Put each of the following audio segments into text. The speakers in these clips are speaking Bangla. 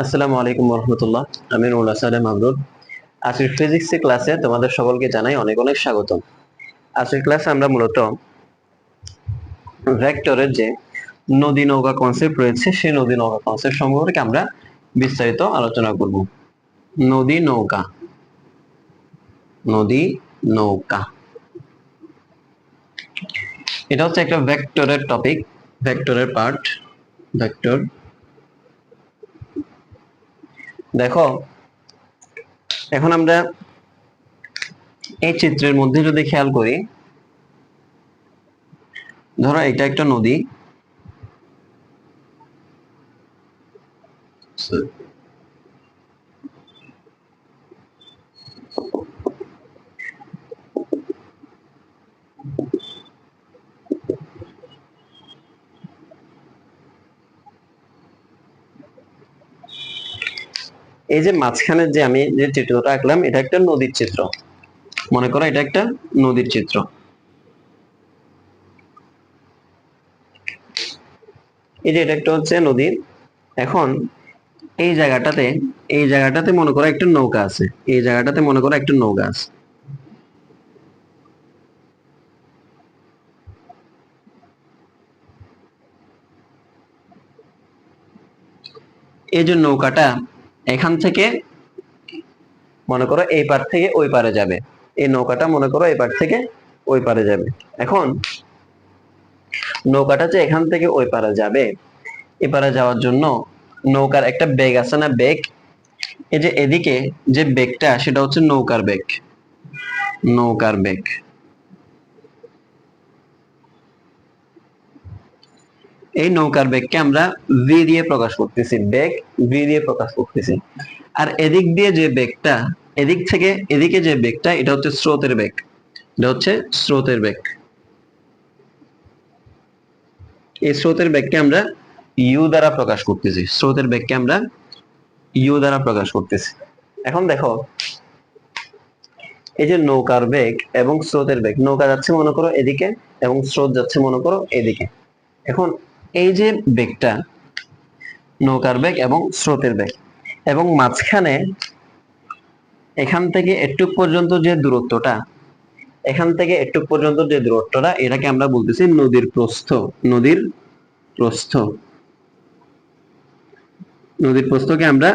আসসালামু আলাইকুম রহমতুল্লাহ। আমি নুরুল হাসান মাহমুদ। আজকের ফিজিক্স ক্লাসে তোমাদের সকলকে জানাই অনেক অনেক স্বাগতম। আজকের ক্লাসে আমরা মূলত ভেক্টরের যে নদী নৌকা কনসেপ্ট রয়েছে সেই নদী নৌকা কনসেপ্ট সম্পর্কে আমরা বিস্তারিত আলোচনা করব। নদী নৌকা, নদী নৌকা এটা হচ্ছে একটা ভেক্টরের টপিক, ভেক্টরের পার্ট। ভেক্টর, দেখো এখন আমরা এই চিত্রের মধ্যে যদি খেয়াল করি, ধরো এটা একটা নদী, এই যে মাঝখানে যে আমি যে চিত্রটা আঁকলাম এটা একটা নদীর চিত্র। মনে করো এটা একটা নদীর চিত্র। এই যে এটা একটা হচ্ছে নদী। এখন এই জায়গাটাতে, এই জায়গাটাতে মনে করো একটা নৌকা আছে, এই জায়গাটাতে মনে করো একটা নৌকা আছে। এই যে নৌকাটা এখান থেকে মনে করো এই পার থেকে ওই পারে যাবে, এই নৌকাটা মনে করো এই পার থেকে ওই পারে যাবে। এখন নৌকাটা যে এখান থেকে ওই পারে যাবে, এপারে যাওয়ার জন্য নৌকার একটা বেগ আছে না, বেগ। এই যে এদিকে যে বেগটা সেটা হচ্ছে নৌকার বেগ, নৌকার বেগ। এই নৌকার বেগকে আমরা ভি দিয়ে প্রকাশ করতেছি, বেগ ভি দিয়ে প্রকাশ করতেছি। আর এদিক দিয়ে যে বেগটা, এদিক থেকে এদিকে যে বেগটা এটা হচ্ছে স্রোতের বেগ, এটা হচ্ছে স্রোতের বেগ। এই স্রোতের বেগকে আমরা ইউ দ্বারা প্রকাশ করতেছি, স্রোতের বেগকে আমরা ইউ দ্বারা প্রকাশ করতেছি। এখন দেখো এই যে নৌকার বেগ এবং স্রোতের বেগ, নৌকা যাচ্ছে মনে করো এদিকে এবং স্রোত যাচ্ছে মনে করো এদিকে। এখন এই যে বেগটা, নৌকার বেগ এবং স্রোতের বেগ, এবং মাঝখানে এখান থেকে একটুক পর্যন্ত যে দূরত্বটা, এখান থেকে একটুক পর্যন্ত যে দূরত্বটা, এটাকে আমরা বলতেছি নদীর প্রস্থ। নদীর প্রস্থ, নদীর প্রস্থকে আমরা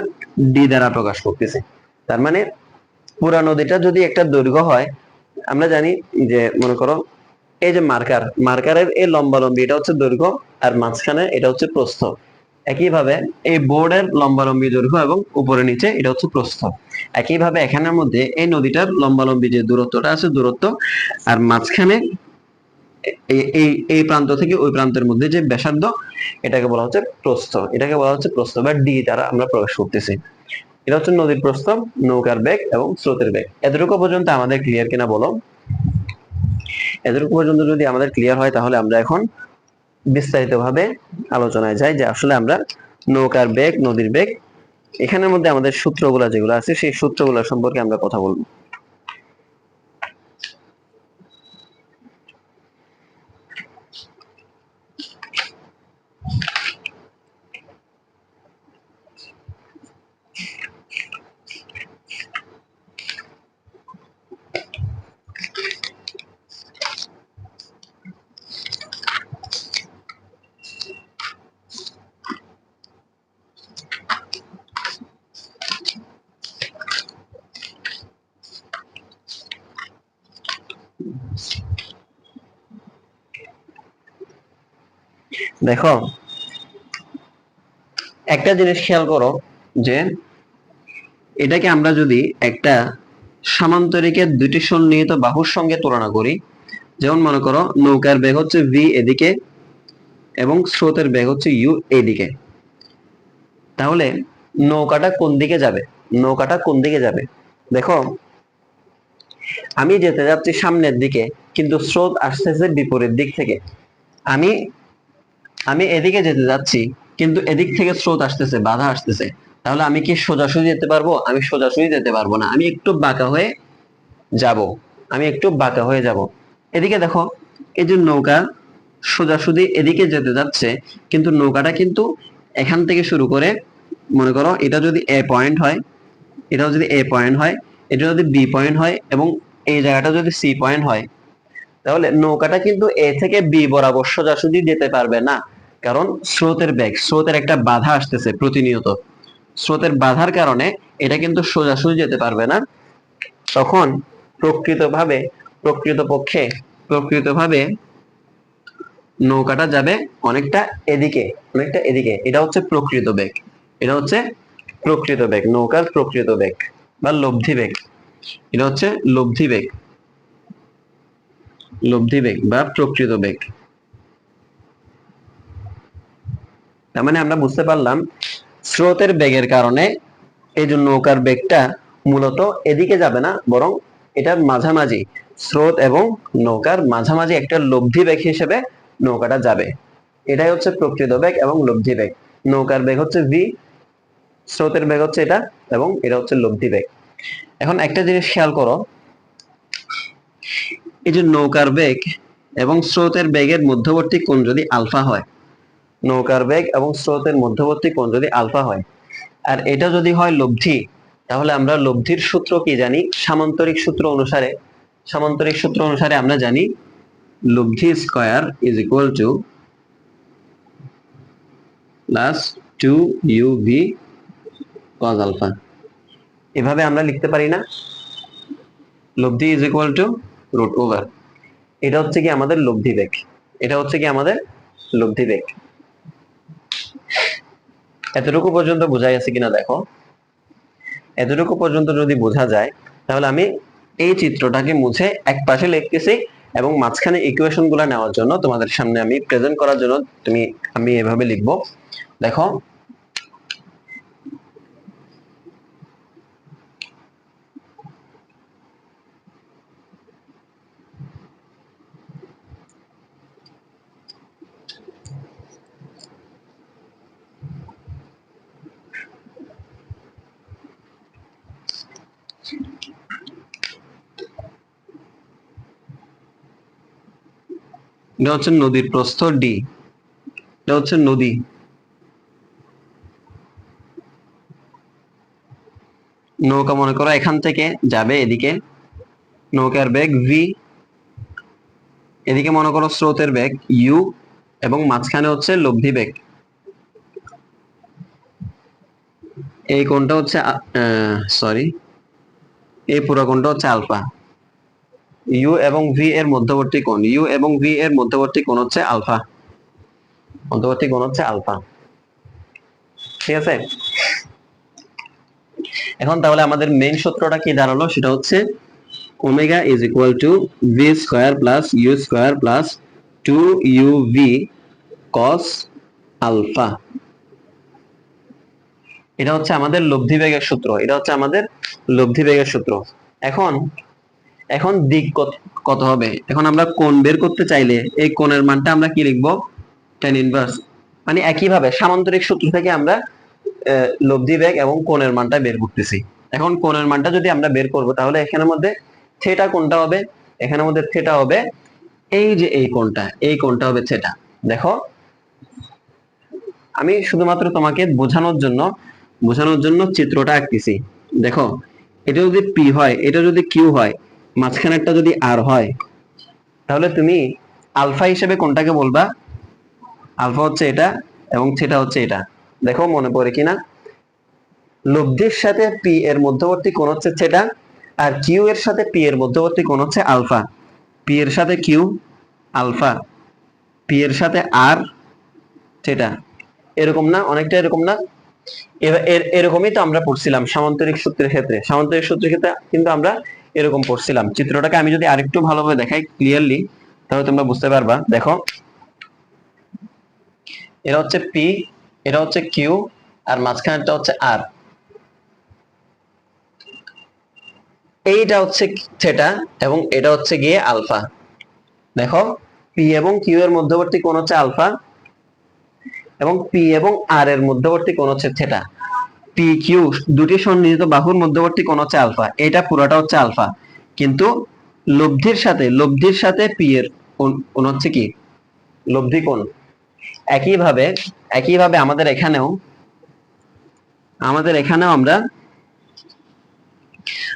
ডি দ্বারা প্রকাশ করতেছি। তার মানে পুরা নদীটা যদি একটা দৈর্ঘ্য হয়, আমরা জানি যে মনে করো এই যে মার্কার, মার্কারের এই লম্বালম্বি এটা হচ্ছে দৈর্ঘ্য, আর মাঝখানে এটা হচ্ছে প্রস্থ। একইভাবে এই বোর্ডের লম্বালম্বি দৈর্ঘ্য এবং উপরে নিচে এটা হচ্ছে প্রস্থ। একইভাবে এখানের মধ্যে এই নদীটার লম্বালম্বি যে দূরত্বটা আছে দূরত্ব, আর মাঝখানে এই এই প্রান্ত থেকে ওই প্রান্তের মধ্যে যে ব্যাসার্ধ, এটাকে বলা হচ্ছে প্রস্থ, এটাকে বলা হচ্ছে প্রস্থ বা ডি দ্বারা আমরা প্রকাশ করতেছি। এটা হচ্ছে নদীর প্রস্থ, নৌকার বেগ এবং স্রোতের বেগ। এতটুকু পর্যন্ত আমাদের ক্লিয়ার কিনা বলো? এতটুকু পর্যন্ত যদি আমাদের ক্লিয়ার হয় তাহলে আমরা এখন বিস্তারিত ভাবে আলোচনায় যাই, যে আসলে আমরা নৌকার বেগ, নদীর বেগ, এখানের মধ্যে আমাদের সূত্রগুলা যেগুলো আছে সেই সূত্রগুলো সম্পর্কে আমরা কথা বলবো। দেখো একটা জিনিস খেয়াল করো, যে এটাকে আমরা যদি একটা সামান্তরিকের দুটি সন্নিহিত বাহুর সঙ্গে তুলনা করি, যেমন মনে করো নৌকার বেগ হচ্ছে ভি এদিকে এবং স্রোতের বেগ হচ্ছে ইউ এইদিকে, তাহলে নৌকাটা কোন দিকে যাবে? নৌকাটা কোন দিকে যাবে? দেখো আমি যেতে যাচ্ছি সামনের দিকে, কিন্তু স্রোত আসতেছে বিপরীত দিক থেকে। আমি আমি এদিকে যেতে যাচ্ছি, কিন্তু এদিক থেকে স্রোত আসতেছে, বাধা আসতেছে। তাহলে আমি কি সোজাসুজি যেতে পারবো? আমি সোজাসুজি যেতে পারবো না, আমি একটু বাঁকা হয়ে যাব, আমি একটু বাঁকা হয়ে যাব। এদিকে দেখো এই যে নৌকা সোজাসুজি এদিকে যেতে যাচ্ছে, কিন্তু নৌকাটা কিন্তু এখান থেকে শুরু করে মনে করো এটা যদি এ পয়েন্ট হয়, এটাও যদি এ পয়েন্ট হয়, এটা যদি বি পয়েন্ট হয়, এবং এই জায়গাটা যদি সি পয়েন্ট হয়, তাহলে নৌকাটা কিন্তু এ থেকে বি বরাবর সোজাসুজি যেতে পারবে না। কারণ স্রোতের বেগ, স্রোতের একটা বাধা আসতেছে প্রতিনিয়ত। স্রোতের বাধার কারণে এটা কিন্তু সোজাসুজি যেতে পারবে না। তখন প্রকৃতভাবে প্রকৃতপক্ষে প্রকৃতভাবে নৌকাটা যাবে অনেকটা এদিকে, অনেকটা এদিকে। এটা হচ্ছে প্রকৃত বেগ, এটা হচ্ছে প্রকৃত বেগ, নৌকার প্রকৃত বেগ বা লব্ধি বেগ। এটা হচ্ছে লব্ধি বেগ, লব্ধি বেগ বা প্রকৃত বেগ। তার মানে আমরা বুঝতে পারলাম স্রোতের বেগের কারণে এই যে নৌকার বেগটা মূলত এদিকে যাবে না, বরং এটার মাঝামাঝি, স্রোত এবং নৌকার মাঝামাঝি একটা লব্ধি বেগ হিসেবে নৌকাটা যাবে। এটাই হচ্ছে প্রকৃত বেগ এবং লব্ধি বেগ। নৌকার বেগ হচ্ছে ভি, স্রোতের বেগ হচ্ছে এটা, এবং এটা হচ্ছে লব্ধি বেগ। এখন একটা জিনিস খেয়াল করো, এই যে নৌকার বেগ এবং স্রোতের বেগের মধ্যবর্তী কোণ যদি আলফা হয়, নৌকার বেগ এবং স্রোতের মধ্যবর্তী কোণ যদি আলফা হয়, আর এটা যদি হয় লব্ধি, তাহলে আমরা লব্ধির সূত্র কি জানি? সামান্তরিক সূত্র অনুসারে, সামান্তরিক সূত্র অনুসারে আমরা জানি লব্ধি square is equal to plus 2uv cos alpha. এভাবে আমরা লিখতে পারি না? লব্ধি is equal to root over, এটা হচ্ছে কি আমাদের লব্ধি বেগ, এটা হচ্ছে কি আমাদের লব্ধি বেগ। এতটুকু পর্যন্ত বোঝা গেছে কিনা দেখো। এতটুকু পর্যন্ত যদি বোঝা যায়, তাহলে আমি এই চিত্রটাকে মুছে এক পাশে লিখতেছি, এবং মাঝখানে ইকুয়েশন গুলা নেওয়ার জন্য তোমাদের সামনে আমি প্রেজেন্ট করার জন্য আমি এভাবে লিখবো। দেখো, এটা হচ্ছে নদীর প্রস্থ ডি, এটা হচ্ছে নদী। নৌকা মনে করো এখান থেকে যাবে এদিকে, নৌকার বেগ ভি, এদিকে মনে করো স্রোতের বেগ ইউ, এবং মাঝখানে হচ্ছে লব্ধি বেগ। এই কোণটা হচ্ছে সরি, এই পুরো কোণটা হচ্ছে আলফা। ইউ এবং ভি এর মধ্যবর্তী কোণ, ইউ এবং ভি এর মধ্যবর্তী কোণ হচ্ছে আলফা, মধ্যবর্তী কোণ হচ্ছে আলফা। ঠিক আছে? এখন তাহলে আমাদের মেইন সূত্রটা কি দাঁড়ালো? সেটা হচ্ছে omega is equal to v square plus u square plus 2uv cos alpha. এটা হচ্ছে আমাদের লব্ধি বেগের সূত্র, এটা হচ্ছে আমাদের লব্ধি বেগের সূত্র। এখন এখন দিক কত হবে? এখন আমরা কোণ বের করতে চাইলে এই কোণের মানটা আমরা কি লিখবো? tan inverse. মানে একইভাবে সামান্তরিক সূত্র থেকে আমরা লব্ধি বেগ এবং কোণের মানটা বের করতেছি। এখন কোণের মানটা যদি আমরা বের করব, তাহলে এখানের মধ্যে থিটা কোণটা হবে, এখানের মধ্যে থিটা হবে এই যে এই কোণটা, এই কোণটা হবে থিটা। দেখো, আমি শুধুমাত্র তোমাকে বোঝানোর জন্য চিত্রটা আঁকতেছি। দেখো, এটা যদি পি হয়, এটা যদি কিউ হয়, মাঝখানেরটা যদি আর হয়, তাহলে তুমি আলফা হিসেবে কোনটাকে বলবা? আলফা হচ্ছে এটা, এবং থিটা হচ্ছে এটা। দেখো মনে পড়ে কিনা? লব্ধির সাথে পি এর মধ্যবর্তী কোণ হচ্ছে থিটা, আর কিউ এর সাথে পি এর মধ্যবর্তী কোণ হচ্ছে আলফা। পি এর সাথে কিউ আলফা, পি এর সাথে আর থিটা। এরকম না? অনেকটা এরকম না? এরকমই তো আমরা পড়ছিলাম সামান্তরিক সূত্রের ক্ষেত্রে। সামান্তরিক সূত্রের ক্ষেত্রে কিন্তু আমরা এরকম পড়ছিলাম। চিত্রটাকে আমি যদি আরেকটু ভালোভাবে দেখাই ক্লিয়ারলি, তাহলে তোমরা বুঝতে পারবা। দেখো, এটা হচ্ছে পি, এটা হচ্ছে কিউ, আর মাঝখানেরটা হচ্ছে আর। এইটা হচ্ছে থিটা, এবং এটা হচ্ছে গিয়ে আলফা। দেখো, পি এবং কিউ এর মধ্যবর্তী কোণ হচ্ছে আলফা, এবং পি এবং আর এর মধ্যবর্তী কোণ হচ্ছে থিটা। পি কিউ দুটি সন্নিহিত বাহুর মধ্যবর্তী কোণ হচ্ছে আলফা, এটা পুরোটা হচ্ছে আলফা। কিন্তু লব্ধির সাথে পি এর কোণ হচ্ছে কি? লব্ধি কোণ। একইভাবে একইভাবে আমাদের এখানেও আমাদের এখানেও আমরা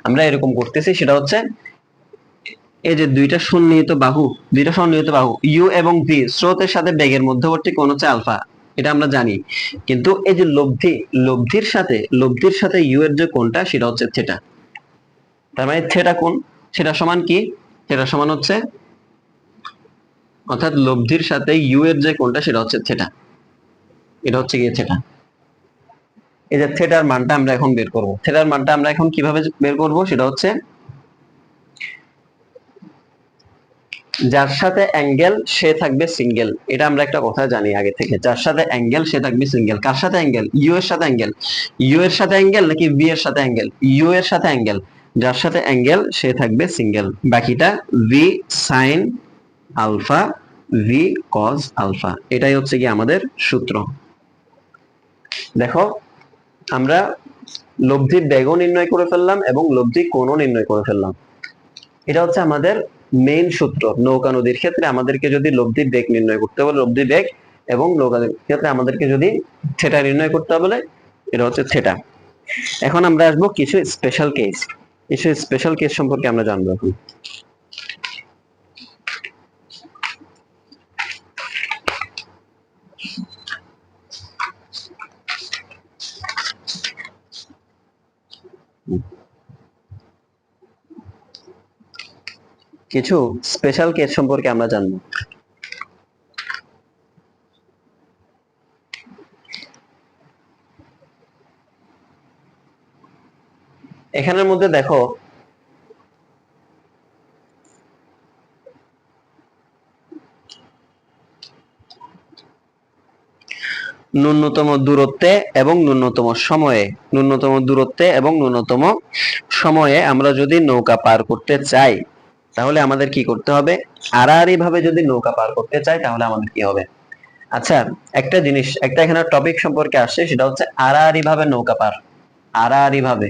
আমরা এরকম করতেছি, সেটা হচ্ছে এই যে দুইটা সন্নিহিত বাহু ইউ এবং ভি, স্রোতের সাথে বেগের মধ্যবর্তী কোণ হচ্ছে আলফা, এটা আমরা জানি। কিন্তু এই যে লব্ধির সাথে ইউ এর যে কোণটা সেটা হচ্ছে থিটা। তার মানে থিটা কোণ, সেটা সমান কি, সেটা সমান হচ্ছে, অর্থাৎ লব্ধির সাথে ইউ এর যে কোণটা সেটা হচ্ছে থিটা, এটা হচ্ছে গিয়ে থিটা। এই যে থিটার মানটা আমরা এখন বের করব, থিটার মানটা আমরা এখন কিভাবে বের করব, সেটা হচ্ছে যার সাথে অ্যাঙ্গেল সে থাকবে সিঙ্গেল, এটা আমরা একটা কথা জানি আগে থেকে, যার সাথে অ্যাঙ্গেল সে থাকবে সিঙ্গেল। কার সাথে অ্যাঙ্গেল? ইউ এর সাথে অ্যাঙ্গেল। ইউ এর সাথে অ্যাঙ্গেল নাকি ভি এর সাথে অ্যাঙ্গেল? ইউ এর সাথে অ্যাঙ্গেল। যার সাথে অ্যাঙ্গেল সে থাকবে সিঙ্গেল, বাকিটা v sine alpha, v cos alpha, এটাই হচ্ছে কি আমাদের সূত্র। দেখো আমরা লব্ধির বেগও নির্ণয় করে ফেললাম এবং লব্ধির কোণও নির্ণয় করে ফেললাম। এটা হচ্ছে আমাদের মেইন সূত্র। নৌকা নদীর ক্ষেত্রে আমাদেরকে যদি লব্ধির বেগ নির্ণয় করতে বলে, লব্ধির বেগ, এবং নৌকা নদীর ক্ষেত্রে আমাদেরকে যদি থিটা নির্ণয় করতে বলে, এটা হচ্ছে থিটা। এখন আমরা আসবো কিছু স্পেশাল কেস সম্পর্কে আমরা জানবো এখন। কিছু স্পেশাল কেস সম্পর্কে আমরা জানবো। এখানের মধ্যে দেখো ন্যূনতম দূরত্বে এবং ন্যূনতম সময়ে আমরা যদি নৌকা পার করতে চাই, তাহলে আমাদের কি করতে হবে? আড়াআড়ি ভাবে যদি নৌকা পার করতে চাই তাহলে আমাদের কি হবে? আচ্ছা, একটা জিনিস, একটা এখানে টপিক সম্পর্কে আসছে, সেটা হচ্ছে আড়াআড়ি ভাবে নৌকা পার। আড়াআড়ি ভাবে,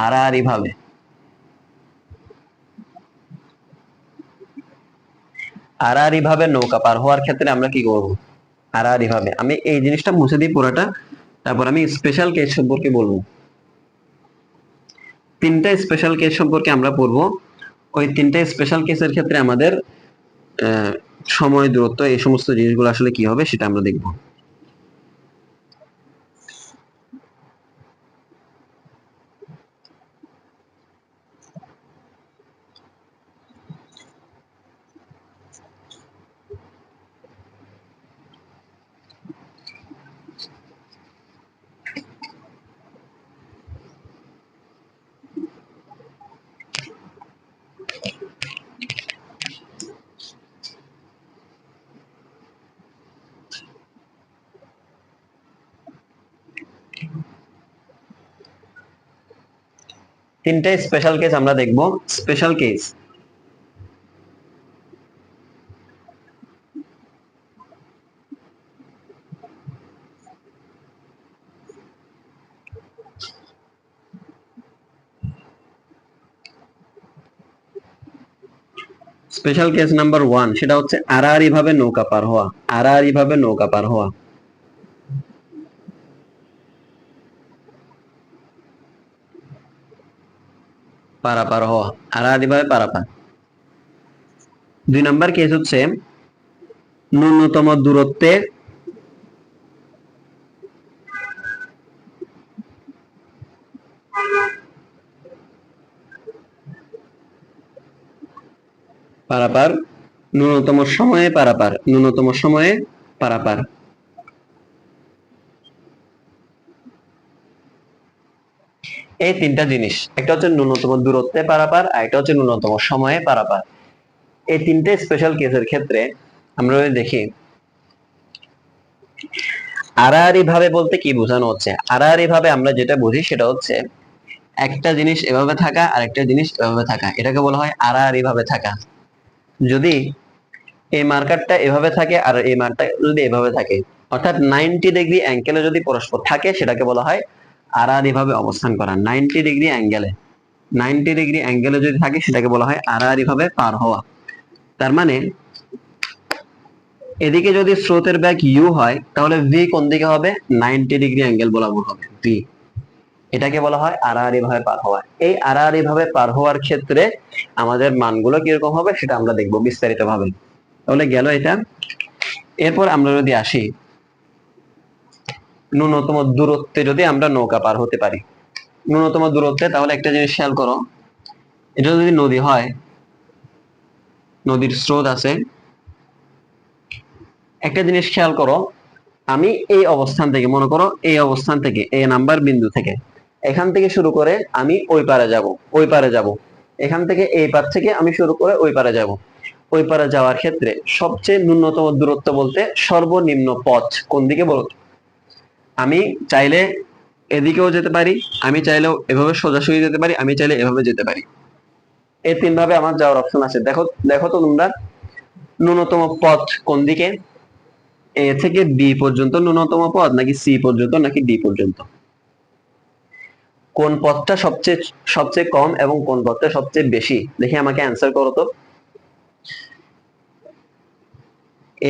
আড়াআড়ি ভাবে আড়াআড়ি ভাবে নৌকা পার হওয়ার ক্ষেত্রে আমরা কি করব? আড়াআড়ি ভাবে, আমি এই জিনিসটা মুছে দিই পুরোটা, তারপর আমি স্পেশাল কেস সম্পর্কে বলবো। তিনটা স্পেশাল কেস সম্পর্কে আমরা পড়বো। ওই তিনটা স্পেশাল কেসের ক্ষেত্রে আমাদের সময়, দূরত্ব, এই সমস্ত জিনিসগুলো আসলে কি হবে সেটা আমরা দেখব। তিনটা স্পেশাল কেস আমরা দেখব। স্পেশাল কেস নাম্বার 1, সেটা হচ্ছে আড়াআড়ি ভাবে নৌকা পার হওয়া। আড়াআড়ি ভাবে নৌকা পার হওয়া, পারাপার হওয়া, আড়াআড়ি ভাবে পারাপার। 2 নাম্বার কেস হচ্ছে ন্যূনতম দূরত্বে পারাপার, ন্যূনতম সময়ে পারাপার। এই তিনটা জিনিস, একটা হচ্ছে ন্যূনতম দূরত্বে পারাপার, আর একটা হচ্ছে ন্যূনতম সময়ে পারাপার। এই তিনটে স্পেশাল কেসের ক্ষেত্রে আমরা যদি দেখি, আড়াআড়ি ভাবে বলতে কি বোঝানো হচ্ছে? আড়াআড়ি ভাবে আমরা যেটা বুঝি সেটা হচ্ছে একটা জিনিস এভাবে থাকা আর একটা জিনিস এভাবে থাকা, এটাকে বলা হয় আড়াআড়ি ভাবে থাকা। যদি এই মার্কারটা এভাবে থাকে আর এই মার্কটা যদি এভাবে থাকে, অর্থাৎ 90 ডিগ্রি অ্যাঙ্গেলে যদি পরস্পর থাকে, সেটাকে বলা হয় আড়াআড়ি ভাবে অবস্থান করা। 90 ডিগ্রি অ্যাঙ্গেলে যদি থাকে, সেটাকে বলা হয় আড়াআড়ি ভাবে পার হওয়া। তার মানে এদিকে যদি স্রোতের বেগ ইউ হয় তাহলে ভি কোন দিকে হবে? 90 ডিগ্রি অ্যাঙ্গেল বরাবর হবে ভি। এটাকে বলা হয় আড়াআড়ি ভাবে পার হওয়া। এই আড়াআড়ি ভাবে পার হওয়ার ক্ষেত্রে আমাদের মানগুলো কিরকম হবে সেটা আমরা দেখবো বিস্তারিত ভাবে। তাহলে গেল এটা। এরপর আমরা যদি আসি ন্যূনতম দূরত্বে যদি আমরা নৌকা পার হতে পারি, ন্যূনতম দূরত্বে, তাহলে একটা জিনিস খেয়াল করো, এটা যদি নদী হয়, নদীর স্রোত আছে, একটা জিনিস খেয়াল করো, আমি এই অবস্থান থেকে, মনে করো এই অবস্থান থেকে, এ নাম্বার বিন্দু থেকে, এখান থেকে শুরু করে আমি ওই পারে যাব, ওই পারে যাব, এখান থেকে এই পার থেকে আমি শুরু করে ওই পারে যাব। ওই পারে যাওয়ার ক্ষেত্রে সবচেয়ে ন্যূনতম দূরত্ব বলতে সর্বনিম্ন পথ কোন দিকে বলতো? আমি চাইলে এদিকেও যেতে পারি, আমি চাইলেও এভাবে সোজাসুজি যেতে পারি, আমি চাইলে এভাবে যেতে পারি। এই তিন ভাবে আমার যাওয়ার অপশন আছে। দেখো দেখো তো তোমরা, ন্যূনতম পথ কোন দিকে? এ থেকে বি পর্যন্ত ন্যূনতম পথ, নাকি সি পর্যন্ত, নাকি ডি পর্যন্ত? কোন পথটা সবচেয়ে সবচেয়ে কম এবং কোন পথটা সবচেয়ে বেশি? দেখি আমাকে অ্যান্সার করো তো।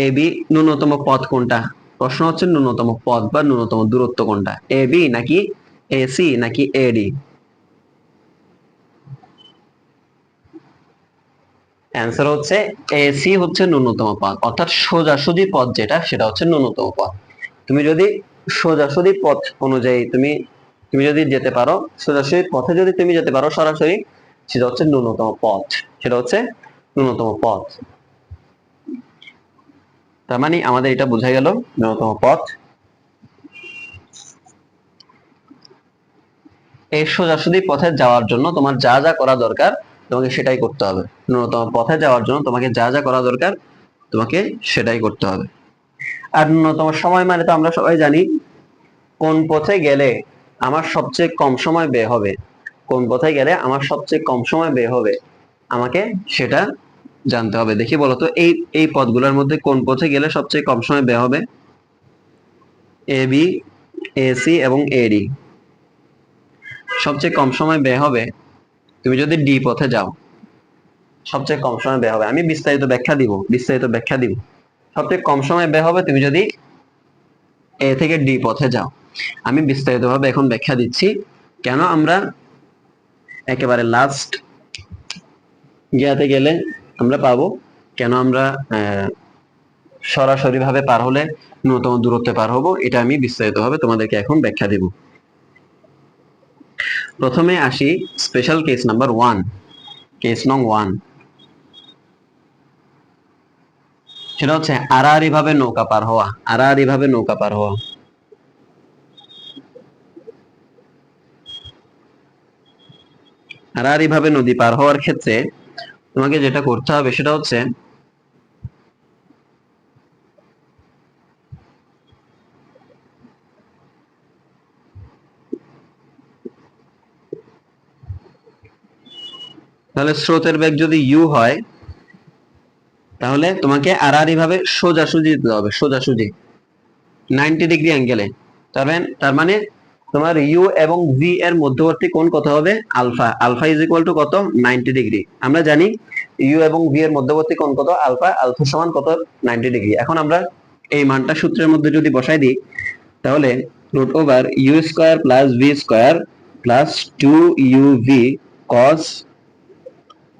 এ বি ন্যূনতম পথ কোনটা? প্রশ্ন হচ্ছে ন্যূনতম পথ বা ন্যূনতম দূরত্ব কোনটা, এ বি নাকি এ সি নাকি এ ডি? অ্যান্সার হচ্ছে এসি হচ্ছে ন্যূনতম পথ, অর্থাৎ সোজাসুজি পথ যেটা, সেটা হচ্ছে ন্যূনতম পথ। তুমি যদি সোজাসুজি পথ অনুযায়ী তুমি তুমি যদি যেতে পারো, সোজাসুজি পথে যদি তুমি যেতে পারো সরাসরি, সেটা হচ্ছে ন্যূনতম পথ, সেটা হচ্ছে ন্যূনতম পথ। তার মানে আমাদের এটা বোঝা গেল ন্যূনতম পথ। এই সোজাসুজি পথে যাওয়ার জন্য তোমার যা যা করা দরকার তোমাকে সেটাই করতে হবে। ন্যূনতম পথে যাওয়ার জন্য তোমাকে যা যা করা দরকার তোমাকে সেটাই করতে হবে। আর ন্যূনতম সময় মানে তো আমরা সবাই জানি, কোন পথে গেলে আমার সবচেয়ে কম সময় ব্যয় হবে, কোন পথে গেলে আমার সবচেয়ে কম সময় ব্যয় হবে, আমাকে সেটা জানতে হবে। দেখি বলতো, এই এই পথগুলোর মধ্যে কোন পথে গেলে সবচেয়ে কম সময় ব্যয় হবে? এ বি, এ সি এবং এডি। সবচেয়ে কম সময় ব্যয় হবে তুমি যদি ডি পথে যাও, সবচেয়ে কম সময় ব্যয় হবে। আমি বিস্তারিত ব্যাখ্যা দিব। সবচেয়ে কম সময় ব্যয় হবে তুমি যদি এ থেকে ডি পথে যাও। আমি বিস্তারিতভাবে এখন ব্যাখ্যা দিচ্ছি কেন আমরা একেবারে লাস্ট গিয়াতে গেলে আমরা পাবো, কেন আমরা সরাসরি ভাবে পার হলে ন্যূনতম দূরত্বে পার হবো, এটা আমি বিস্তারিতভাবে তোমাদেরকে এখন ব্যাখ্যা দেব। প্রথমে আসি স্পেশাল কেস নাম্বার 1, কেস নং 1। সেটা হচ্ছে আড়াআড়ি ভাবে নৌকা পার হওয়া, আড়াআড়ি ভাবে নৌকা পার হওয়া। আড়াআড়ি ভাবে নদী পার হওয়ার ক্ষেত্রে তোমাকে যেটা করতে হবে সেটা হচ্ছে, তাহলে স্রোতের বেগ যদি ইউ হয়, তাহলে তোমাকে আড়াআড়ি ভাবে সোজাসুজি যেতে হবে, সোজাসুজি 90 ডিগ্রি অ্যাঙ্গেলে। তার মানে তোমার ইউ এবং ভি এর মধ্যবর্তী কোণ কত হবে? Alpha. Alpha is equal to কত? 90 ডিগ্রি। আমরা জানি ইউ এবং ভি এর মধ্যবর্তী কোণ কত? আলফা। আলফা সমান কত? 90 ডিগ্রি। এখন আমরা এই মানটা সূত্রের মধ্যে যদি বসাই দিই, তাহলে root over u square plus v square plus 2uv cos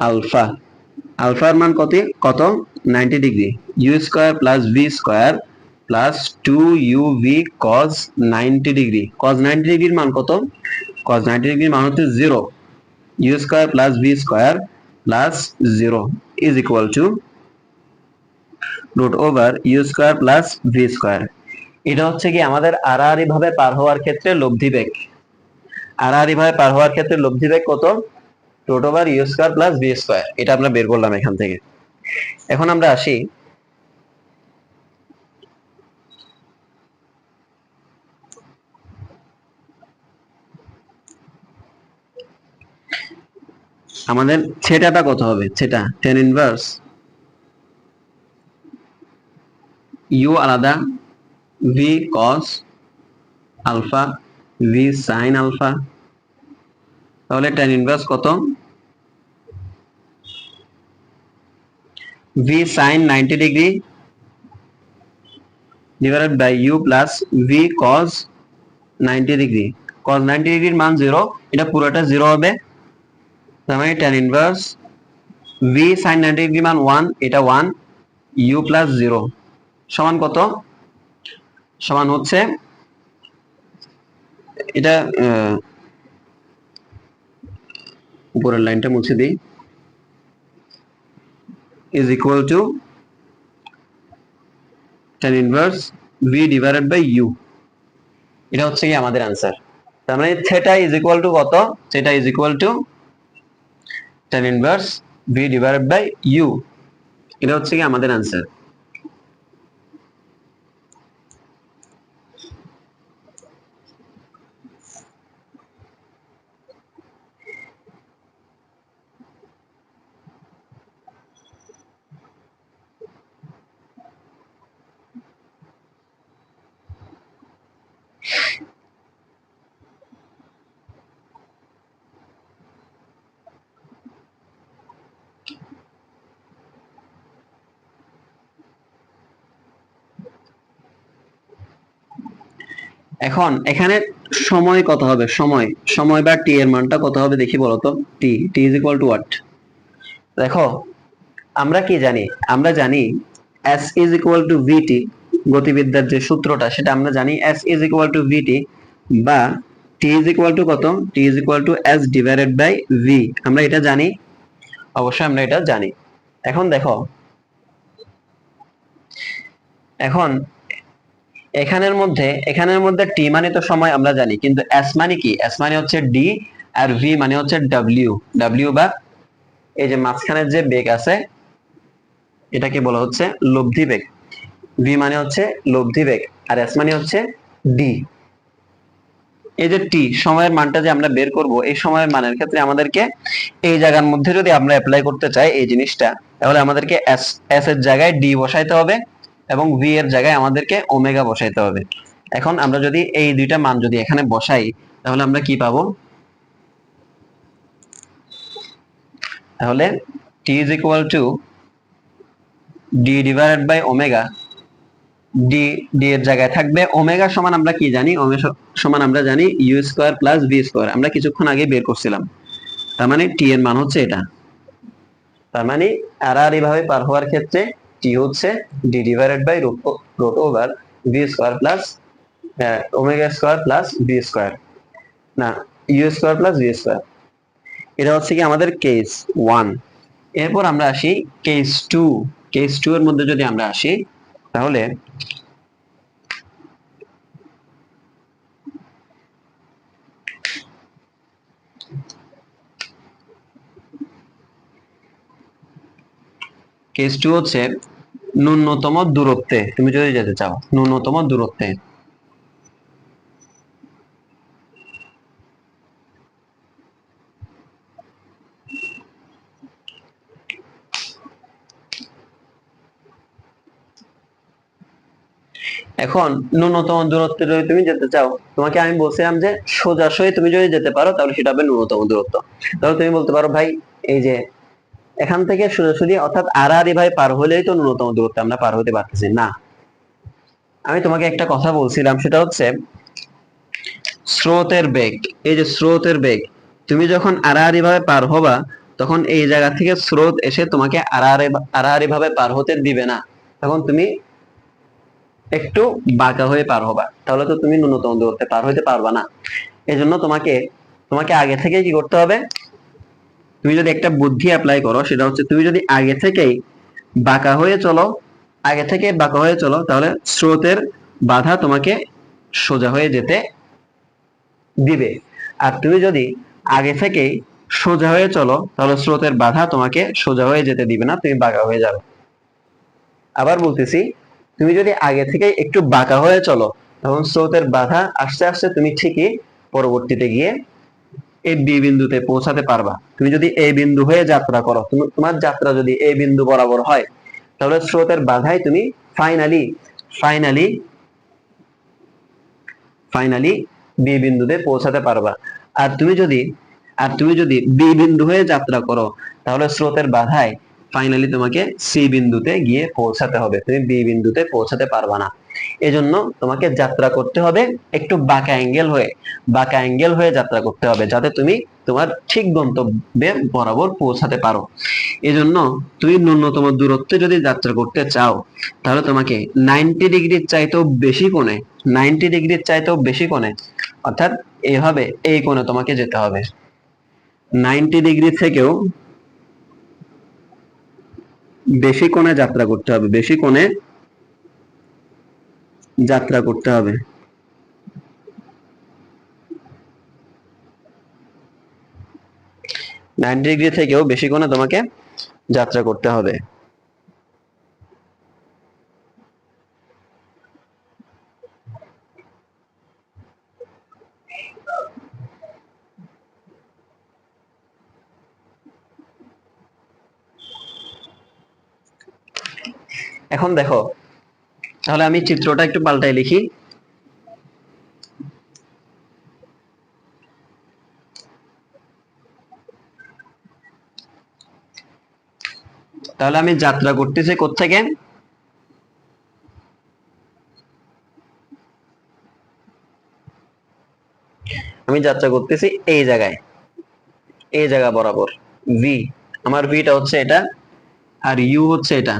alpha. আলফার মান কত? 90 degree. U square plus v square plus 2uv cos 90 degree. cos 90 ডিগ্রির মান কত? cos 90 ডিগ্রির মান হচ্ছে 0। U square plus v square plus 0 is equal to root over u square plus v square. এটা হচ্ছে কি আমাদের আড়াআড়ি ভাবে পার হওয়ার ক্ষেত্রে লব্ধি বেগ। আড়াআড়ি ভাবে পার হওয়ার ক্ষেত্রে লব্ধি বেগ কত? Root over u square plus v square. এটা আমরা বের করলাম এখান থেকে। এখন আমরা আসি আমাদের থেটাটা কত হবে? থেটা tan ইনভার্স ইউ আলাদা, v cos alpha, v sin alpha. তাহলে tan ইনভার্স কত? V sin 90 degree divided by u plus v cos 90 degree. cos 90 ডিগ্রির মান 0, এটা পুরোটা 0 হবে। তার মানে tan inverse V sin 90 degree মান 1, এটা 1, ইউ প্লাস 0 সমান কত? সমান হচ্ছে এটা উপরের লাইনটা মুছে দিই, is equal to tan inverse v divided by u. এটা হচ্ছে কি আমাদের आंसर। তার মানে থিটা ইজ ইকুয়াল টু কত? Theta is equal to tan inverse v divided by u. এটা হচ্ছে কি আমাদের आंसर। এখন এখানে সময় কত হবে? সময় বা টি এর মানটা কত হবে দেখি বলো তো। T is equal to what? দেখো আমরা কি জানি? আমরা জানি s is equal to v t. গতিবিদ্যার যে সূত্রটা সেটা আমরা জানি s is equal to v t, বা টি ইজ ইকুয়াল টু কত? T is equal to s divided by v. আমরা এটা জানি, অবশ্যই আমরা এটা জানি। এখন দেখো, এখন এখানের মধ্যে টি মানে তো সময় আমরা জানি, কিন্তু এস মানে কি? এস মানে হচ্ছে ডি, আর ভি মানে হচ্ছে ডাব্লিউ। ডাব্লিউ বা এই যে মাঝখানের যে বেগ আছে এটাকে বলা হচ্ছে লব্ধি বেগ। ভি মানে হচ্ছে লব্ধি বেগ, আর এস মানে হচ্ছে ডি। এই যে টি সময়ের মানটা যে আমরা বের করব, এই সময়ের মানের ক্ষেত্রে আমাদেরকে এই জায়গার মধ্যে যদি আমরা অ্যাপ্লাই করতে চাই এই জিনিসটা, তাহলে আমাদেরকে এস এর জায়গায় ডি বসাইতে হবে এবং ভি এর জায়গায় আমাদেরকে ওমেগা বসাইতে হবে। এখন আমরা যদি এই দুইটা মান যদি এখানে বসাই, তাহলে আমরা কি পাবো? তাহলে t is equal to d divided by omega. D d এর জায়গায় থাকবে ওমেগা সমান আমরা কি জানি? ওমেগা সমান আমরা জানি u square plus v square, আমরা কিছুক্ষণ আগে বের করছিলাম। তার মানে টি এর মান হচ্ছে এটা। তার মানে আড়াআড়ি ভাবে পার হওয়ার ক্ষেত্রে টি হচ্ছে d divided by root over v square plus omega square plus v square, না u square plus v square. এটা হচ্ছে কি আমাদের কেস 1। এরপর আমরা আসি কেস 2। কেস 2 এর মধ্যে যদি আমরা আসি, তাহলে কেস 2 হচ্ছে ন্যূনতম দূরত্বে তুমি যদি যেতে চাও, ন্যূনতম দূরত্বে। এখন ন্যূনতম দূরত্বে যদি তুমি যেতে চাও, তোমাকে আমি বলছিলাম যে সোজাসুজি তুমি যদি যেতে পারো তাহলে সেটা হবে ন্যূনতম দূরত্ব। তাহলে তুমি বলতে পারো ভাই এই যে এখান থেকে সোজাসুজি অর্থাৎ আড়াআড়ি ভাবে পার হলেই তো ন্যূনতম দূরত্ব আমরা পার হতে পারতেছি না। আমি তোমাকে একটা কথা বলছিলাম, সেটা হচ্ছে স্রোতের বেগ। এই যে স্রোতের বেগ, তুমি যখন আড়াআড়ি ভাবে পার হবা, তখন এই জায়গা থেকে স্রোত এসে তোমাকে আড়াআড়ি ভাবে পার হতে দিবে না। তখন তুমি একটু বাঁকা হয়ে পার হবা, তাহলে তো তুমি ন্যূনতম দূরত্বে পার হইতে পারবা না। এই জন্য তোমাকে তোমাকে আগে থেকে কি করতে হবে? তুমি যদি একটা বুদ্ধি অ্যাপ্লাই করো, সেটা হচ্ছে তুমি যদি আগে থেকেই বাঁকা হয়ে চলো, আগে থেকে বাঁকা হয়ে চলো, তাহলে স্রোতের বাধা তোমাকে সোজা হয়ে যেতে দিবে। আর তুমি যদি আগে থেকেই সোজা হয়ে চলো, তাহলে স্রোতের বাধা তোমাকে সোজা হয়ে যেতে দিবে না, তুমি বাঁকা হয়ে যাবে। আবার বলতেছি, তুমি যদি আগে থেকে একটু বাঁকা হয়ে চলো, তখন স্রোতের বাধা আস্তে আস্তে তুমি ঠিকই পরবর্তীতে গিয়ে এই বি বিন্দুতে পৌঁছাতে পারবা। তুমি যদি এই বিন্দু হয়ে যাত্রা করো, তোমার যাত্রা যদি এই বিন্দু বরাবর হয়, তাহলে স্রোতের বাধায় তুমি ফাইনালি ফাইনালি ফাইনালি বি বিন্দুতে পৌঁছাতে পারবা। আর তুমি যদি বি বিন্দু হয়ে যাত্রা করো, তাহলে স্রোতের বাধায় ফাইনালি তোমাকে সি বিন্দুতে গিয়ে পৌঁছাতে হবে, তুমি বি বিন্দুতে পৌঁছাতে পারবা না। এজন্য তোমাকে যাত্রা করতে হবে একটু বাঁকা অ্যাঙ্গেল হয়ে যাত্রা করতে হবে, যাতে তুমি তোমার ঠিক গন্তব্যে বরাবর পৌঁছাতে পারো। এজন্য তুমি ন্যূনতম দূরত্বে যদি যাত্রা করতে চাও, তাহলে তোমাকে 90 ডিগ্রির চাইতেও বেশি কোণে, 90 ডিগ্রির চাইতেও বেশি কোণে, অর্থাৎ এইভাবে এই কোণে তোমাকে যেতে হবে। 90 ডিগ্রি থেকেও বেশি কোণে যাত্রা করতে হবে, বেশি কোণে যাত্রা করতে হবে। নাইনটি ডিগ্রি থেকেও বেশি কোণে তোমাকে যাত্রা করতে হবে। এখন দেখো, তাহলে আমি চিত্রটা একটু পাল্টাই লিখি। তাহলে আমি যাত্রা করতেছি কোত্থেকে? আমি যাত্রা করতেছি এই জায়গায়, এই জায়গা বরাবর ভি। আমার ভিটা হচ্ছে এটা, আর ইউ হচ্ছে এটা,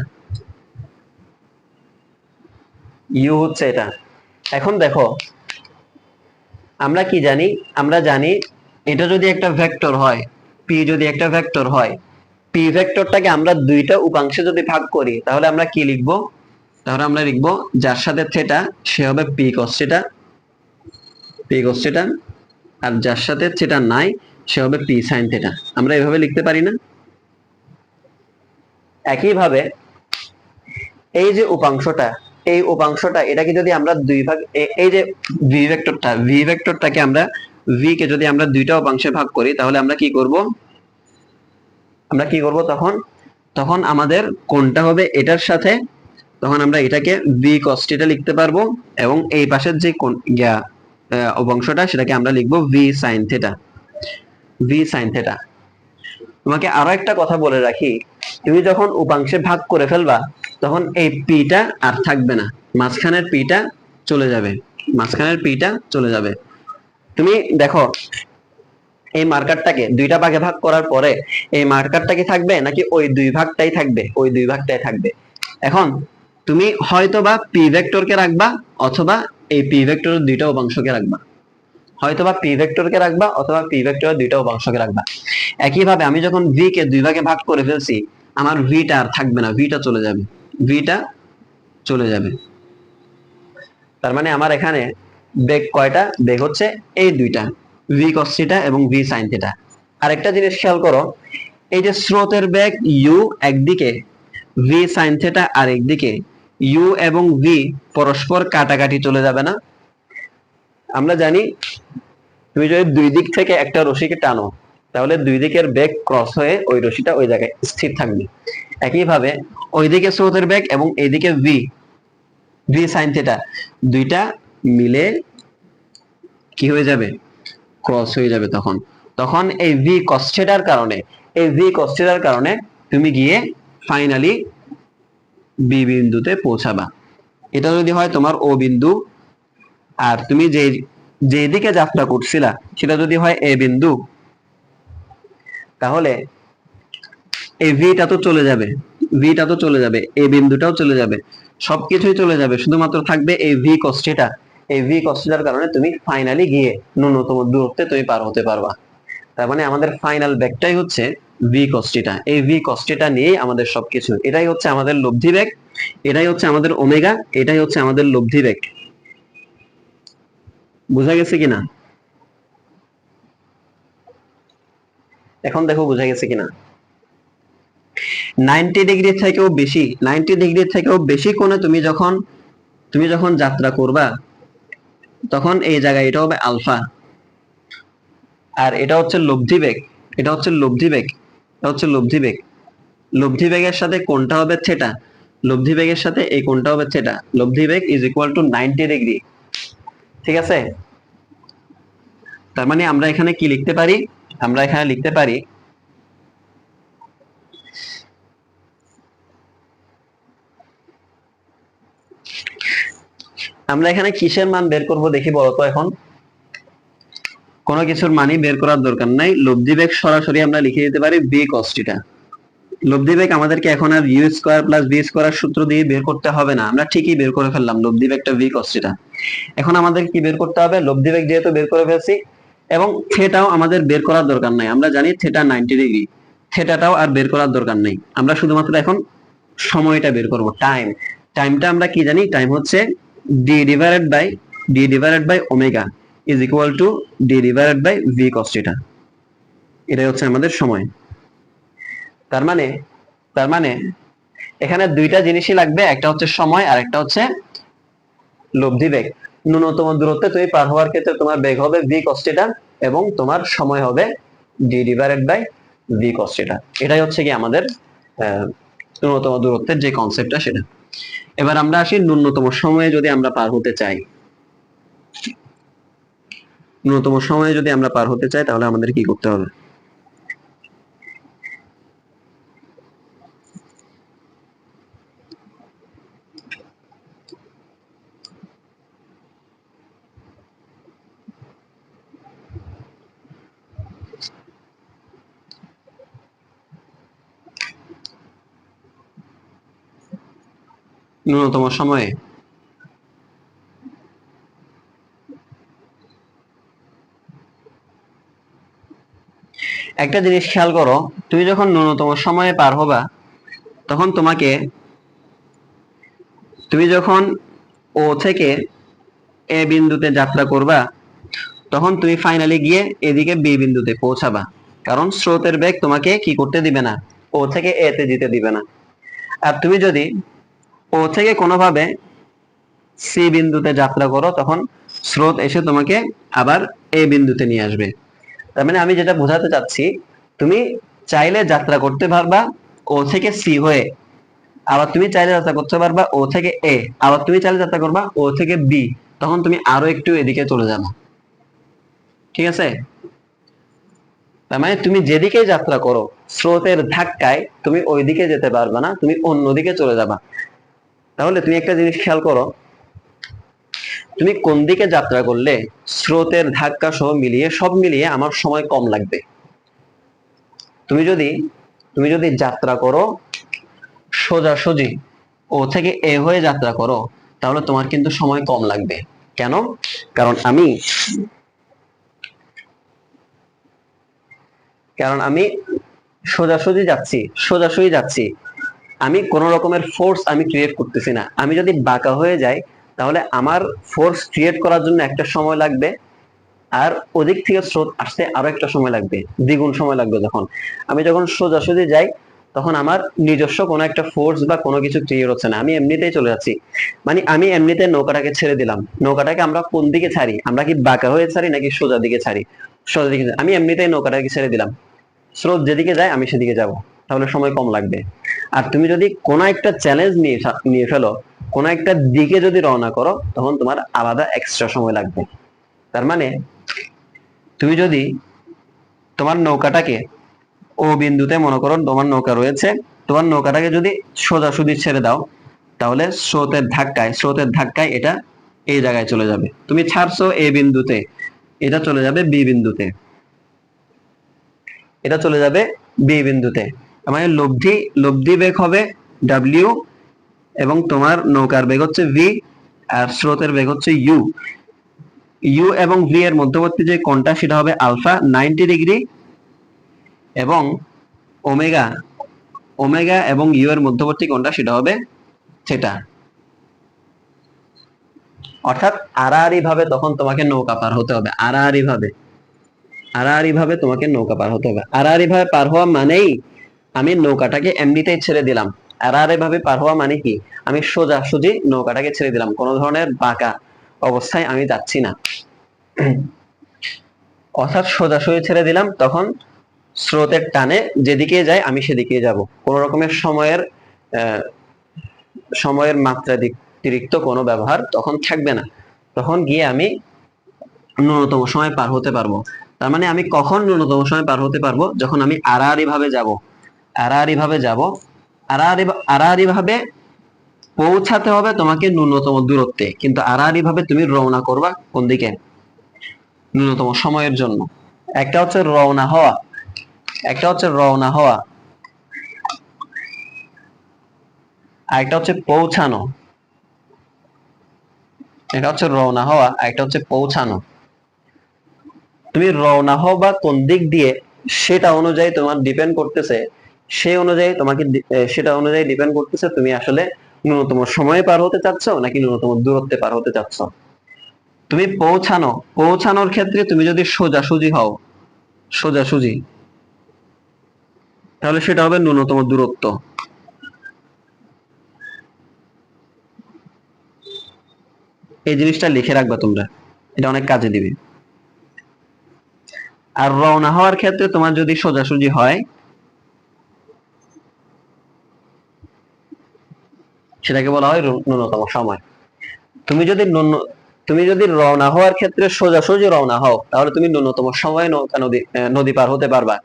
ইউ হচ্ছে এটা। এখন দেখো, আমরা কি জানি? আমরা জানি এটা যদি একটা ভেক্টর হয়, পি যদি একটা ভেক্টর হয়, পি ভেক্টরটাকে আমরা দুইটা উপাংশে যদি ভাগ করি, তাহলে আমরা কি লিখবো? তাহলে আমরা লিখবো যার সাথে থিটা সে হবে p cos theta, p cos theta, আর যার সাথে থিটা নাই সে হবে পি সাইন থিটা। আমরা এভাবে লিখতে পারি না? একইভাবে এই যে উপাংশটা, এই উপাংশটা এটাকে যদি আমরা দুই ভাগ, এই যে ভি ভেক্টরটাকে আমরা, ভি কে যদি আমরা দুইটা উপাংশে ভাগ করি, তাহলে আমরা কি করব? আমরা কি করব তখন? তখন আমাদের কোনটা হবে এটার সাথে, তখন আমরা এটাকে ভি কস থিটা লিখতে পারবো, এবং এই পাশের যে কোণ উপাংশটা সেটাকে আমরা লিখবো V sine theta, V sine theta. তোমাকে আরো একটা কথা বলে রাখি, তুমি যখন উপাংশে ভাগ করে ফেলবা, তখন এই পিটা আর থাকবে না, মাঝখানের পিটা চলে যাবে, মাঝখানের পিটা চলে যাবে। তুমি দেখো, এই মার্কারটাকে দুইটা ভাগে ভাগ করার পরে এই মার্কারটা কি থাকবে, নাকি ওই দুই ভাগটাই থাকবে? ওই দুই ভাগটাই থাকবে। এখন তুমি হয়তোবা পি ভেক্টরকে রাখবা, অথবা এই পি ভেক্টরের দুইটা উপাংশকে রাখবা, হয়তোবা পি ভেক্টরকে রাখবা অথবা পি ভেক্টরের দুইটা উপাংশকে রাখবা। একইভাবে আমি যখন ভি কে দুই ভাগে ভাগ করে ফেলছি, আমার ভিটা আর থাকবে না, ভিটা চলে যাবে, ভিটা চলে যাবে। তার মানে আমার এখানে বেগ কয়টা? বেগ হচ্ছে এই দুইটা, ভি কস থিটা এবং ভি সাইন থিটা। আরেকটা জিনিস খেয়াল করো, এই যে স্রোতের বেগ ইউ একদিকে, ভি সাইন থিটা আরেকদিকে, ইউ এবং ভি পরস্পর কাটাকাটি চলে যাবে না? আমরা জানি তুমি যদি দুই দিক থেকে একটা রশিকে টানো, তাহলে দুই দিকের বেগ ক্রস হয়ে ওই রশিটা ওই জায়গায় স্থির থাকবে। একইভাবে ওইদিকে স্রোতের বেগ এবং এইদিকে ভি, ভি সাইন থিটা, দুইটা মিলে কি হয়ে যাবে? ক্রস হয়ে যাবে। তখন তখন এই ভি কস থিটার কারণে, এই ভি কস থিটার কারণে তুমি গিয়ে ফাইনালি বি বিন্দুতে পৌঁছাবা। এটা যদি হয় তোমার ও বিন্দু, আর তুমি যে যেদিকে যাত্রা করছিলা সেটা যদি হয় এ বিন্দু, তাহলে এই ভিটা তো চলে যাবে, ভিটা তো চলে যাবে, এই বিন্দুটাও চলে যাবে, সবকিছুই চলে যাবে, শুধুমাত্র থাকবে এই ভি কস থিটা। এই ভি কস থিটার কারণে তুমি ফাইনালি গিয়ে ন্যূনতম দূরত্বে তুমি পার হতে পারবা। তার মানে আমাদের ফাইনাল বেগটাই হচ্ছে ভি কস থিটা। এই ভি কস থিটা নিয়েই আমাদের সবকিছু, এটাই হচ্ছে আমাদের লব্ধি বেগ, এটাই হচ্ছে আমাদের ওমেগা, এটাই হচ্ছে আমাদের লব্ধি বেগ। বোঝা গেছে কিনা? এখন দেখো বোঝা গেছে কিনা। 90 ডিগ্রি থেকেও বেশি, 90 ডিগ্রি থেকেও বেশি কোণে তুমি যখন যাত্রা করবা, তখন এই জায়গায় এটা হবে আলফা, আর এটা হচ্ছে লব্ধি বেগ, এটা হচ্ছে লব্ধি বেগ, এটা হচ্ছে লব্ধি বেগ। লব্ধি বেগের সাথে কোণটা হবে থিটা, লব্ধি বেগের সাথে এই কোণটা হবে থিটা। লব্ধি বেগ ইজ ইকুয়াল টু 90 ডিগ্রি। ঠিক আছে? তার মানে আমরা এখানে কি লিখতে পারি? আমরা এখানে লিখতে পারি আমরা এখানে কিসের মান বের করব দেখি বলতো। এখন কোনো কিছুর মানই বের করার দরকার নাই, লব্ধি বেগ সরাসরি আমরা লিখে দিতে পারি বি cos θ। লব্ধি বেগ আমাদেরকে এখন আর u square plus b square সূত্র দিয়ে বের করতে হবে না, আমরা ঠিকই বের করে ফেললাম লব্ধি বেগটা বি cos θ। এখন আমাদের কি বের করতে হবে? লব্ধি বেগ যেহেতু বের করে ফেলছি এবং থেটাও আমাদের বের করার দরকার নাই, আমরা জানি থেটা 90 ডিগ্রি, থেটাটাও আর বের করার দরকার নেই। আমরা শুধুমাত্র এখন সময়টা বের করব, টাইমটা আমরা কি জানি? টাইম হচ্ছে d divided by omega is equal to d/v cos θ। এটাই হচ্ছে আমাদের সময়। তার মানে এখানে দুইটা জিনিসই লাগবে, একটা হচ্ছে সময় আর একটা হচ্ছে লব্ধি বেগ। ন্যূনতম দূরত্বে তুমি পার হওয়ার ক্ষেত্রে তোমার বেগ হবে v cos θ এবং তোমার সময় হবে d/v cos θ। এটাই হচ্ছে কি আমাদের ন্যূনতম দূরত্বের যে কনসেপ্টটা সেটা। এবার আমরা আসি ন্যূনতম সময়ে যদি আমরা পার হতে চাই, তাহলে আমাদের কি করতে হবে? ন্যূনতম সময়ে একটা জিনিস খেয়াল করো, তুমি যখন ন্যূনতম সময়ে পার হবা তখন তুমি যখন ও থেকে এ বিন্দুতে যাত্রা করবা তখন তুমি ফাইনালি গিয়ে এদিকে বি বিন্দুতে পৌঁছাবা, কারণ স্রোতের বেগ তোমাকে কি করতে দিবে না? ও থেকে এ তে যেতে দিবে না। আর তুমি যদি ও থেকে কোনোভাবে সি বিন্দুতে যাত্রা করো তখন স্রোত এসে তোমাকে আবার এ বিন্দুতে নিয়ে আসবে। তার মানে আমি যেটা বোঝাতে চাচ্ছি, তুমি চাইলে যাত্রা করতে পারবা ও থেকে সি হয়ে, আবার তুমি চাইলে যাত্রা করতে পারবা ও থেকে এ, আবার তুমি চাইলে যাত্রা করবা ও থেকে বি, তখন তুমি আরো একটু এদিকে চলে যাবে। ঠিক আছে? তার মানে তুমি যেদিকে যাত্রা করো স্রোতের ধাক্কায় তুমি ওইদিকে যেতে পারবে না, তুমি অন্যদিকে চলে যাবা। তাহলে তুমি একটা জিনিস খেয়াল করো, তুমি কোন দিকে যাত্রা করলে স্রোতের ধাক্কা সহ সব মিলিয়ে আমার সময় কম লাগবে। তুমি যদি যাত্রা করো সোজাসুজি ও থেকে এ হয়ে যাত্রা করো তাহলে তোমার কিন্তু সময় কম লাগবে। কেন? কারণ আমি সোজাসুজি যাচ্ছি, আমি কোন রকমের ফোর্স আমি ক্রিয়েট করতেছি না। আমি যদি বাঁকা হয়ে যাই তাহলে আমার ফোর্স ক্রিয়েট করার জন্য একটা সময় লাগবে, আর ওদিক থেকে স্রোত আসতে আরো একটা সময় লাগবে, দ্বিগুণ সময় লাগবে। যখন সোজাসুজি যাই তখন আমার নিজস্ব কোনো একটা ফোর্স বা কোনো কিছু ক্রিয়েট হচ্ছে না, আমি এমনিতেই চলে যাচ্ছি। মানে আমি এমনিতে নৌকাটাকে ছেড়ে দিলাম। নৌকাটাকে আমরা কোন দিকে ছাড়ি? আমরা কি বাঁকা হয়ে ছাড়ি নাকি সোজা দিকে ছাড়ি? সোজা দিকে। আমি এমনিতেই নৌকাটাকে ছেড়ে দিলাম, স্রোত যেদিকে যায় আমি সেদিকে যাব, তাহলে সময় কম লাগবে। আর তুমি যদি কোনো একটা চ্যালেঞ্জ নিয়ে ফেলো, কোনো একটা দিকে যদি রওনা করো তখন তোমার আলাদা এক্সট্রা সময় লাগবে। তার মানে তুমি যদি তোমার নৌকাটাকে ও বিন্দুতে, মনে করো তোমার নৌকা রয়েছে, তোমার নৌকাটাকে যদি সোজাসুজি ছেড়ে দাও তাহলে স্রোতের ধাক্কায় এটা এই জায়গায় চলে যাবে। তুমি ছাড়ছো এ বিন্দুতে, এটা চলে যাবে বি বিন্দুতে, মানে লব্ধি বেগ হবে ডাব্লিউ এবং তোমার নৌকার বেগ হচ্ছে ভি আর স্রোতের বেগ হচ্ছে ইউ এবং ভি এর মধ্যবর্তী যে কোণটা সেটা হবে আলফা 90 ডিগ্রি, এবং ওমেগা এবং ইউ এর মধ্যবর্তী কোণটা সেটা হবে থিটা। অর্থাৎ আড়াআড়ি ভাবে তখন তোমাকে নৌকা পার হতে হবে, আড়াআড়ি ভাবে তোমাকে নৌকা পার হতে হবে। আড়াআড়ি ভাবে পার হওয়া মানেই আমি নৌকাটাকে এমনিতেই ছেড়ে দিলাম। আড়াআড়ি ভাবে পার হওয়া মানে কি? আমি সোজাসুজি নৌকাটাকে ছেড়ে দিলাম, কোনো ধরনের বাঁকা অবস্থায় আমি যাচ্ছি না। অর্থাৎ সোজাসুজি ছেড়ে দিলাম, তখন স্রোতের টানে যেদিকে যায় আমি সেদিকে যাব, কোন রকমের সময়ের মাত্রাতিরিক্ত কোনো ব্যবহার তখন থাকবে না। তখন গিয়ে আমি ন্যূনতম সময় পার হতে পারবো। তার মানে আমি কখন ন্যূনতম সময় পার হতে পারবো? যখন আমি আড়াআড়ি ভাবে যাব, আড়াআড়ি ভাবে পৌঁছাতে হবে তোমাকে ন্যূনতম দূরত্বে, কিন্তু আড়াআড়ি ভাবে তুমি রওনা করবা কোন দিকে? ন্যূনতম সময়ের জন্য। একটা হচ্ছে রওনা হওয়া, একটা হচ্ছে রওনা হওয়া, আর একটা হচ্ছে পৌঁছানো। এটা হচ্ছে রওনা হওয়া, আর একটা হচ্ছে পৌঁছানো। তুমি রওনা হও বা কোন দিক দিয়ে, সেটা অনুযায়ী তোমার ডিপেন্ড করতেছে, সেই অনুযায়ী তোমাকে সেটা অনুযায়ী ডিপেন্ড করতেছে তুমি আসলে ন্যূনতম সময়ে পার হতে চাচ্ছ নাকি ন্যূনতম দূরত্বে পার হতে চাচ্ছ। তুমি পৌঁছানোর ক্ষেত্রে তুমি যদি সোজাসুজি হও, সোজাসুজি, তাহলে সেটা হবে ন্যূনতম দূরত্ব। এই জিনিসটা লিখে রাখবা তোমরা, এটা অনেক কাজে দিবে। আর রওনা হওয়ার ক্ষেত্রে তোমার যদি সোজাসুজি হয়, সেটাকে বলা হয় ন্যূনতম সময়। তুমি যদি তুমি যদি রওনা হওয়ার ক্ষেত্রে সোজাসুজি রওনা হও, তাহলে তুমি ন্যূনতম সময়ে নৌকা নদী পার হতে পারবা।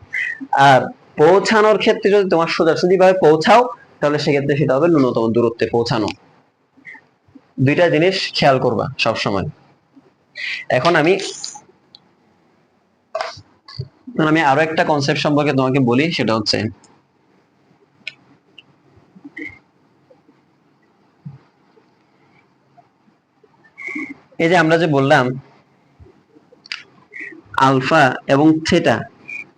আর পৌঁছানোর ক্ষেত্রে যদি তোমার সোজাসুজি ভাবে পৌঁছাও, তাহলে সেক্ষেত্রে সেটা হবে ন্যূনতম দূরত্বে পৌঁছানো। দুইটা জিনিস খেয়াল করবা সব সময়। এখন আমি আমি আরো একটা কনসেপ্ট সম্পর্কে তোমাকে বলি, সেটা হচ্ছে এই যে আমরা যে বললাম আলফা এবং থিটা,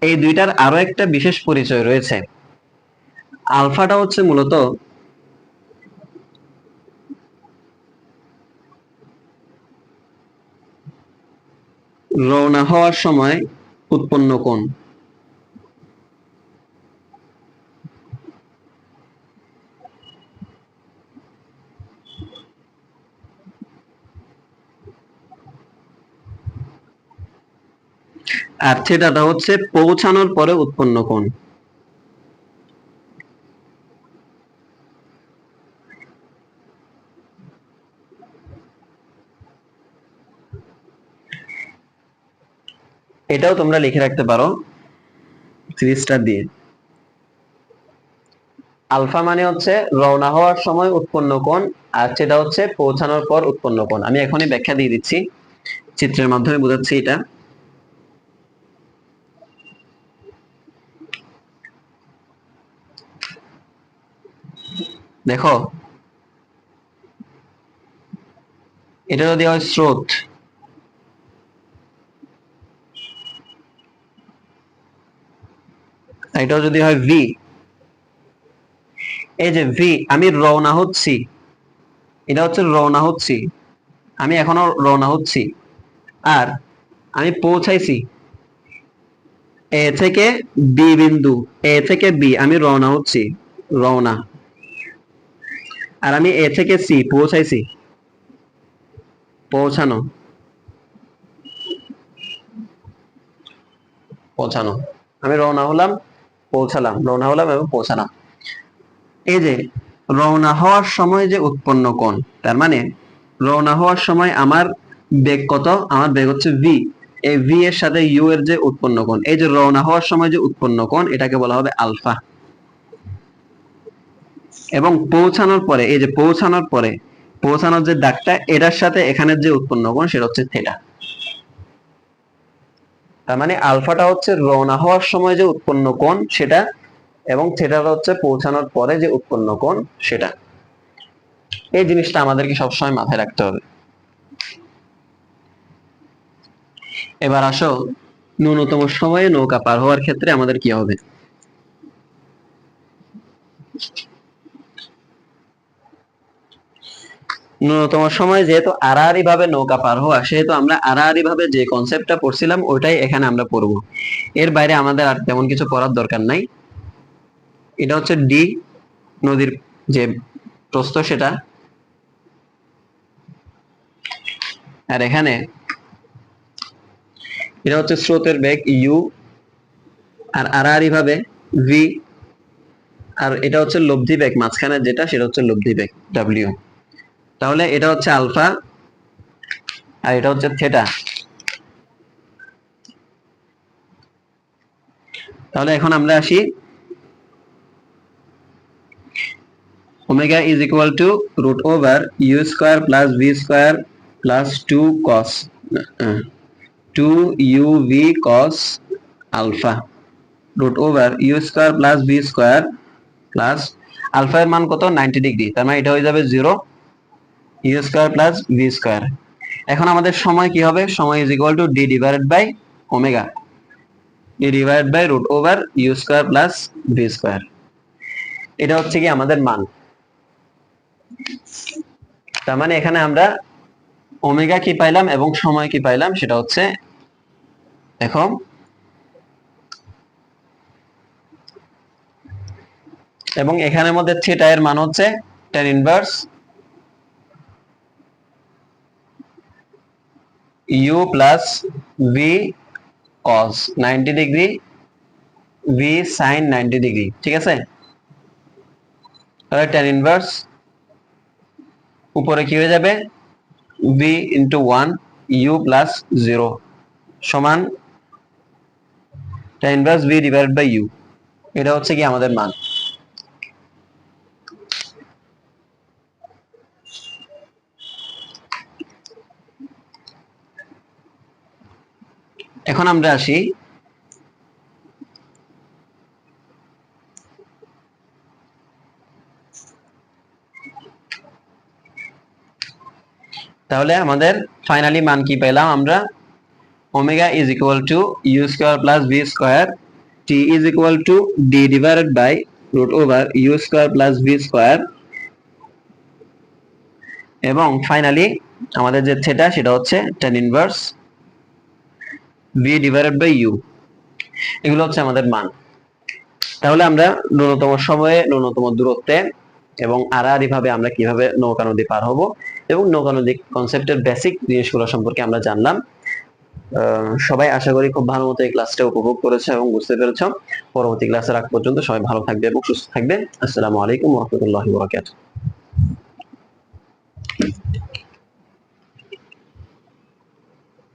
এই দুইটার আরো একটা বিশেষ পরিচয় রয়েছে। আলফাটা হচ্ছে মূলত রওনা হওয়ার সময় উৎপন্ন কোণ, আর থিটাটা হচ্ছে পৌঁছানোর পরে উৎপন্ন কোণ। এটাও তোমরা লিখে রাখতে পারো 3 স্টার দিয়ে। আলফা মানে হচ্ছে রওনা হওয়ার সময় উৎপন্ন কোণ, আর সেটা হচ্ছে পৌঁছানোর পর উৎপন্ন কোণ। আমি এখনই ব্যাখ্যা দিয়ে দিচ্ছি, চিত্রের মাধ্যমে বোঝাচ্ছি এটা। দেখো, এটা যদি হয় স্রোত, এটাও যদি হয় ভি, এই যে ভি, আমি রওনা হচ্ছি, এটা হচ্ছে রওনা হচ্ছি, আমি এখনো রওনা হচ্ছি, আর আমি পৌঁছাইছি এ থেকে বি বিন্দু, এ থেকে বি আমি রওনা হচ্ছি, রওনা। আর আমি এ থেকে সি পৌঁছাইছি, পৌঁছানো, পৌঁছানো। আমি রওনা হলাম, পৌঁছালাম, রওনা হলাম এবং পৌঁছালাম। এই যে রওনা হওয়ার সময় যে উৎপন্ন কোণ, তার মানে রওনা হওয়ার সময় আমার বেগ কত? আমার বেগ হচ্ছে ভি। এই ভি এর সাথে ইউ এর যে উৎপন্ন কোণ, এই যে রওনা হওয়ার সময় যে উৎপন্ন কোণ, এটাকে বলা হবে আলফা। এবং পৌঁছানোর পরে, এই যে পৌঁছানোর পরে, পৌঁছানোর যে দাগটা, এটার সাথে এখানের যে উৎপন্ন কোণ, সেটা হচ্ছে থিটা। তার মানে আলফাটা হচ্ছে রওনা হওয়ার সময় যে উৎপন্ন কোণ সেটা, এবং থিটাটা হচ্ছে পৌঁছানোর পরে যে উৎপন্ন কোণ সেটা। এই জিনিসটা আমাদেরকে সবসময় মাথায় রাখতে হবে। এবার আসো, ন্যূনতম সময়ে নৌকা পার হওয়ার ক্ষেত্রে আমাদের কি হবে? ন্যূনতম সময় যেহেতু আড়াআড়ি ভাবে নৌকা পার হওয়া, সেহেতু আমরা আড়াআড়ি ভাবে যে কনসেপ্টটা পড়ছিলাম ওইটাই এখানে আমরা পড়বো। এর বাইরে আমাদের আর তেমন কিছু পড়ার দরকার নাই। এটা হচ্ছে ডি, নদীর যে প্রস্থ সেটা, আর এখানে এটা হচ্ছে স্রোতের বেগ ইউ, আর আড়াআড়ি ভাবে ভি, আর এটা হচ্ছে লব্ধি বেগ মাঝখানে যেটা, সেটা হচ্ছে লব্ধি বেগ ডাব্লিউ। তাহলে এটা হচ্ছে আলফা, আর এটা হচ্ছে থিটা। তাহলে এখন আমরা আসি omega is equal to root over u square plus v square plus 2 cos alpha root over u square plus v square plus alpha এর মান কত 90 ডিগ্রি, তার মানে এটা হয়ে যাবে 0 u square plus v square. এখন আমাদের সময় কি হবে, সময় is equal to d divided by omega, d divided by root over u square plus v square. এটা হচ্ছে কি আমাদের মান। তার মানে এখানে আমরা ওমেগা কি পাইলাম এবং সময় কি পাইলাম সেটা হচ্ছে দেখো এবং এখানের মধ্যে থিটা এর মান হচ্ছে tan inverse u plus v cos 90 degree v sin 90 degree, ঠিক আছে। তাহলে tan ইনভার্স উপরে কি হয়ে যাবে v into 1 u plus 0 সমান tan inverse v divided by u। এটা হচ্ছে কি আমাদের মান। এখন আমরা আসি তাহলে আমাদের ফাইনালি মান কি পেলাম আমরা, omega is equal to u square plus v square, t is equal to d divided by root over u square plus v square, এবং ফাইনালি আমাদের যে থিটা সেটা হচ্ছে tan inverse v divided by u। এগুলো হচ্ছে আমাদের মান। তাহলে আমরা ন্যূনতম সময়ে ন্যূনতম দূরত্বে এবং আড়াআড়ি ভাবে আমরা কিভাবে নৌকা নদী পার হব এবং নৌকা নদী কনসেপ্টের বেসিক জিনিসগুলো সম্পর্কে আমরা জানলাম। সবাই আশা করি খুব ভালো মতো এই ক্লাসটা উপভোগ করেছে এবং বুঝতে পেরেছ। পরবর্তী ক্লাসের আগ পর্যন্ত সবাই ভালো থাকবে এবং সুস্থ থাকবে। আসসালামু আলাইকুম ওয়া রাহমাতুল্লাহি ওয়া বারাকাতুহু।